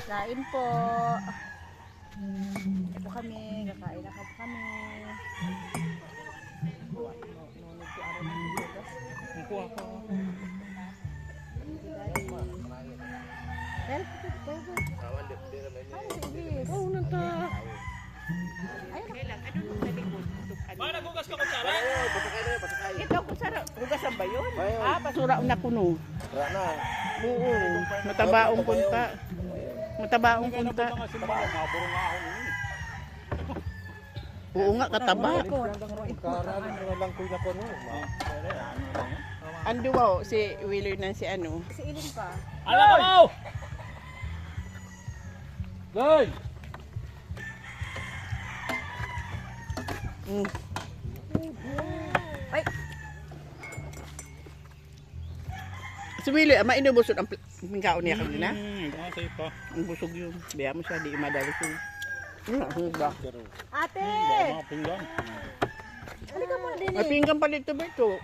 Kain po. Ito kami, kakain na kami. Nunod ko araw ng bigas. Kuha ko. Oh, nanta. Nagugas ka kutsara? Ito ko sa hugas ba yun? Basura na kuno. Oo, matabaong punta. Matabaong punta. Maburong nga ako nun. Oo nga, kataba. Ando wow, si Wheeler na si ano. Si Ilin pa. Alam ka mo! Goy! Ay! Si Wheeler, mainubusod ang kaon niya kanina. Safe pa. Ang busog yun. Biya mo siya, di madali siya. Ba? Ate! Mga pinggan. Halika mo din eh. May pinggan pa dito, Berto.